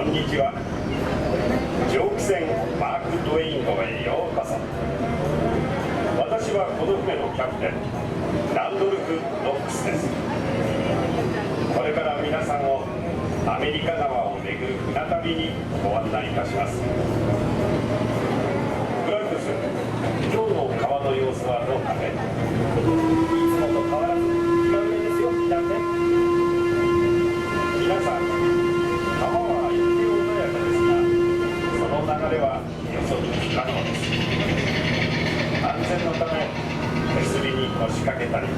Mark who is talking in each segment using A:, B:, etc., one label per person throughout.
A: んにちは。蒸気船マーク・トウェイン号へようこそ。私はこの船のキャプテンランドルフ・ノックスです。これから皆さんをアメリカ川を巡る船旅にご案内いたします。フランクス、今日の川の様子はどうかね。いつもと変わらず気が上ですよ、キャプテン。皆さん、川は一定穏やかですが、その流れは予測不可能です。安全のため手すりに腰掛けたり、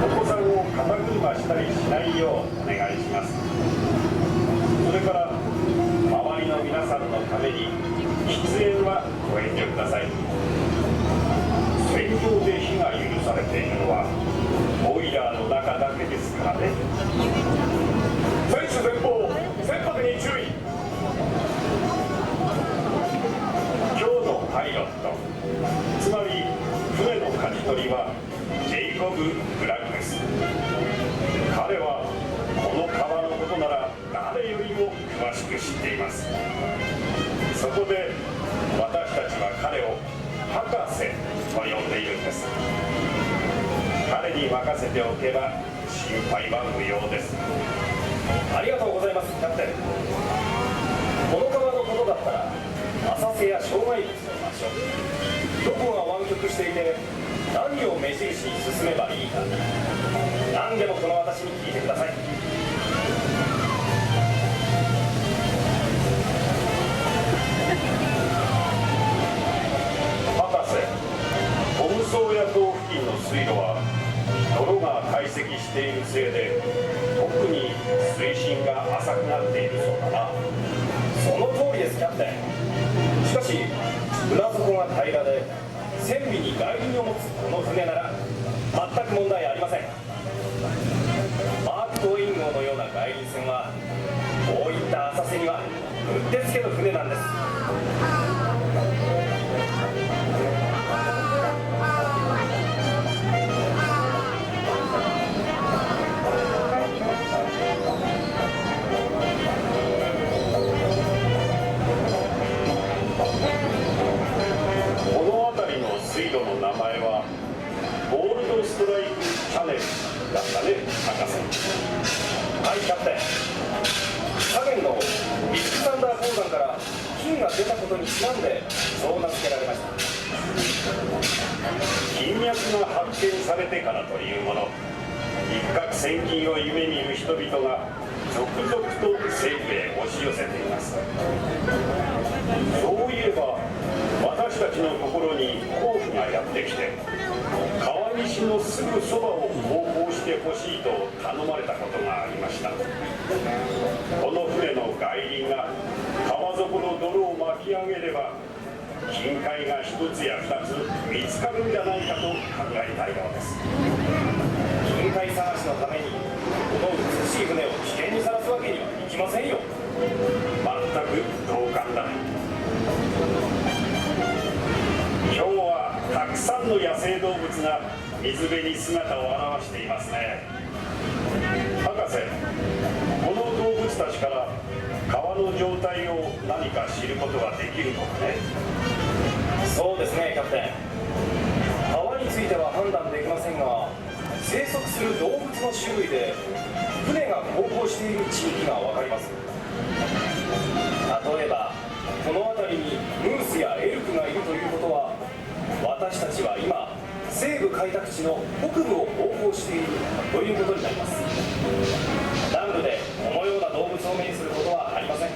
A: お子さんを肩車したりしないようお願いします。それから周りの皆さんのために喫煙はご遠慮ください。船上で火が許されているのはボイラーの中だけですからね。船首前方、船舶に注意。今日のパイロット、つまり船の舵取りはジェイコブ・ブラックです。彼はこの川のことなら誰よりも詳しく知っています。そこで私たちは彼を博士と呼んでいるんです。彼に任せておけば心配は無用です。
B: ありがとうございます、キャプテン。この川のことだったら浅瀬や障害物の場所、どこが湾曲していて何を目印に進めばいいか、何でもこの私に聞いてください。
A: 博士、トムソーヤ島付近の水路は泥が堆積しているせいで特に水深が浅くなっているそうだな。
B: その通りです、キャプテン。しかし船底が平らで船尾に外輪を持つこの船なら全く問題ありません。マーク・トウェイン号のような外輪船はこういった浅瀬にはうってつけの船なんです。
A: 水路の名前はゴールドストライクチャネルだったね、博士。
B: はい、キャプテン。左舷のビッグサンダー鉱山から金が出たことにちなんでそう名付けられました。
A: 金脈が発見されてからというもの、一攫千金を夢見る人々が続々と西部へ押し寄せています。そういえば私たちのところに甲府がやってきて、川岸のすぐそばを航行してほしいと頼まれたことがありました。この船の外輪が川底の泥を巻き上げれば金塊が一つや二つ見つかるんじゃないかと考えたようです。
B: 金塊探しのためにこの美しい船を危険にさらすわけにはいきませんよ。
A: 全く同感だ。今日はたくさんの野生動物が水辺に姿を現していますね。博士、この動物たちから川の状態を何か知ることができるのかね。
B: そうですね、キャプテン。川については判断できませんが、生息する動物の種類で船が航行している地域が分かります。例えばこの辺りにムースやエルクがいるということは、私たちは今西部開拓地の北部を航行しているということになります。南部でこのような動物を目にすることはありません。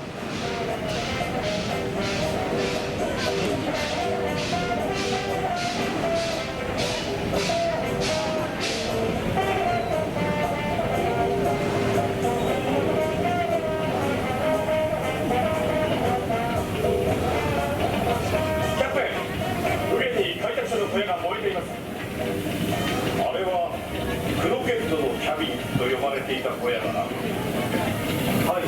A: 小屋が燃えています。あれはクロケットのキャビンと呼ばれていた小屋だな。
B: はい、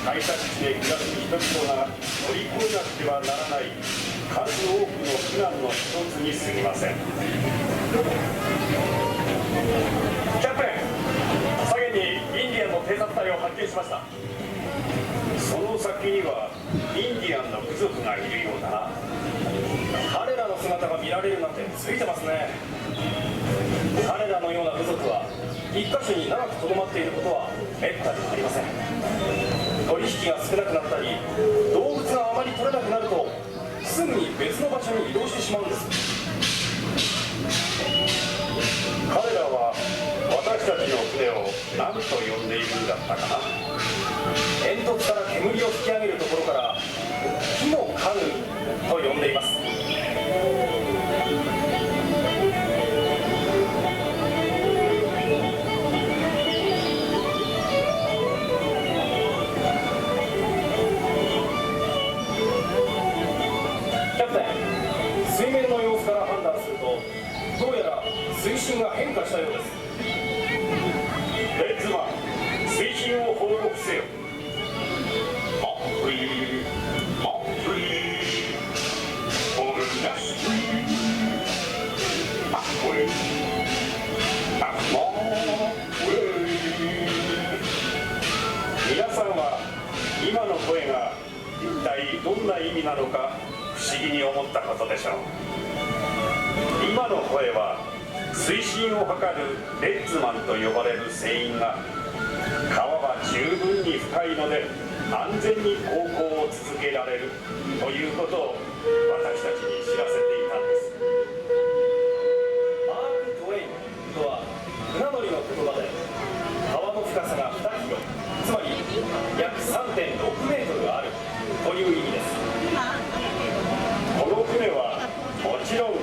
A: 開拓地で暮らす人々が乗り越えなくてはならない数多くの苦難の一つに過ぎません。キャプテン、左舷にインディアンの偵察隊を発見しました。その先にはインディアンの部族がいるようだな。
B: 彼らの姿が見られるなんてついてますね。彼らのような部族は一箇所に長くとどまっていることはめったにありません。取引が少なくなったり動物があまり取れなくなるとすぐに別の場所に移動してしまうんです。
A: 彼らは私たちの船を何と呼んでいるんだったかな。
B: 煙突から煙を吹き上げるところから火のカヌーと呼んでいます。キャプテン、水面の様子から判断するとどうやら水深が変化したようです。
A: レッズマン、水深を報告せよ。皆さんは今の声が一体どんな意味なのか不思議に思ったことでしょう。今の声は水深を測るレッズマンと呼ばれる船員が川は十分に深いので安全に航行を続けられるということを私たちに知らせていたんです。
B: マーク・トウェインとは船乗りの言葉で川の深さが2キロ、つまり約 3.6 メートルあるという意味です。
A: この船はもちろん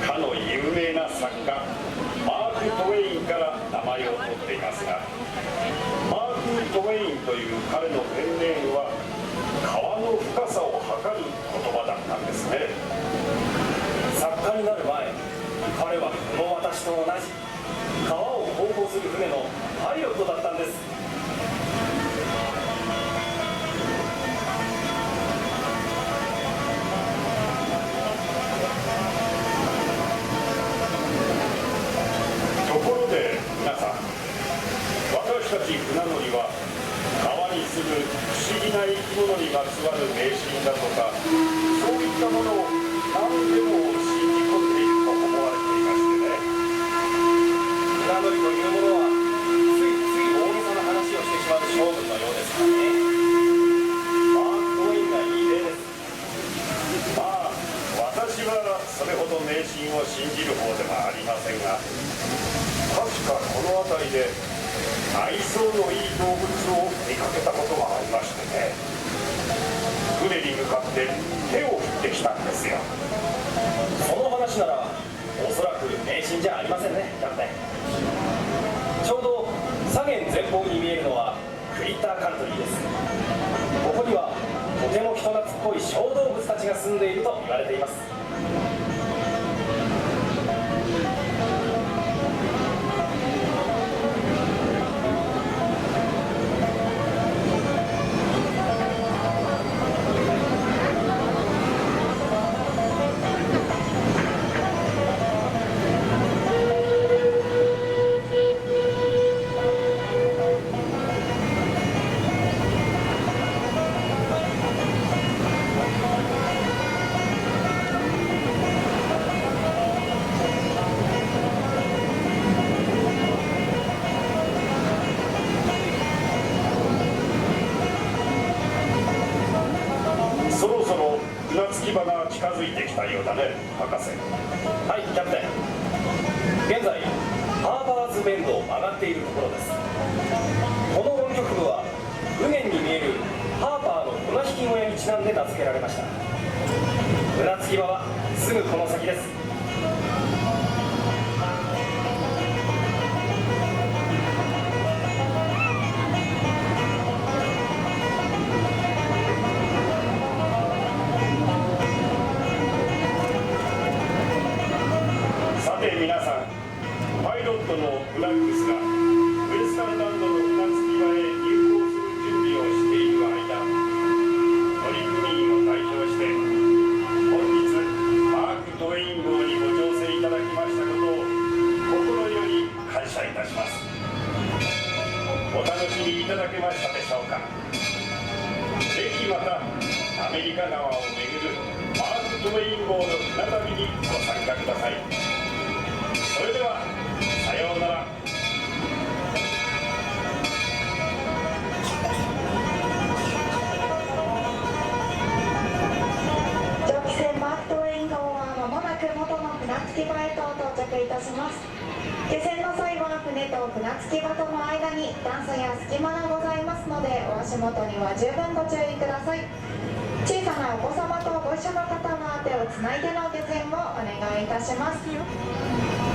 A: かの有名な作家マーク・トウェインから名前を取っていますが、マーク・トウェインという彼のペンネームは川の深さを測る言葉だったんですね。
B: 作家になる前、彼はこの私と同じ川を航行する船のパイロットだったんです。
A: ところで皆さん、私たち船乗りは川に住む不思議な生き物にまつわる迷信だとか、そういったものを何でも信じ込んでいると思われていましてね。
B: 船乗りというものはついつい大げさな話をしてしまう性分のようですからね。マーク・トウェインがいい例です。
A: まあ私はそれほど迷信を信じる方ではありませんが、確かこの辺りで愛想のいい動物を見かけたことがありましてね、船に向かって手を振ってきたんですよ。
B: その話ならおそらく迷信じゃありませんね、キャプテン。ちょうど左舷前方に見えるのはクリッターカントリーです。ここにはとても人懐っこい小動物たちが住んでいると言われています。
A: そろそろ船着き場が近づいてきたようだね、博士。
B: はい、キャプテン。現在ハーバーズベンドを曲がっているところです。この音曲部は右舷に見えるハーパーの粉引き小屋にちなんで名付けられました。船着き場はすぐこの先です。
A: さて皆さん、パイロットのブラックスがウエスタンランドの船着き場へ入港する準備をしている間いただけましたでしょうか。ぜひまたアメリカ川を巡るマーク・トウェイン号の船旅にご参加ください。それではさようなら。
C: 蒸気船マーク・トウェイン号はまもなく元の船着き場へと到着いたします。下船の際は船と船着き場との間に段差や隙間がございますので、お足元には十分ご注意ください。小さなお子様とご一緒の方は手をつないでの下船をお願いいたします。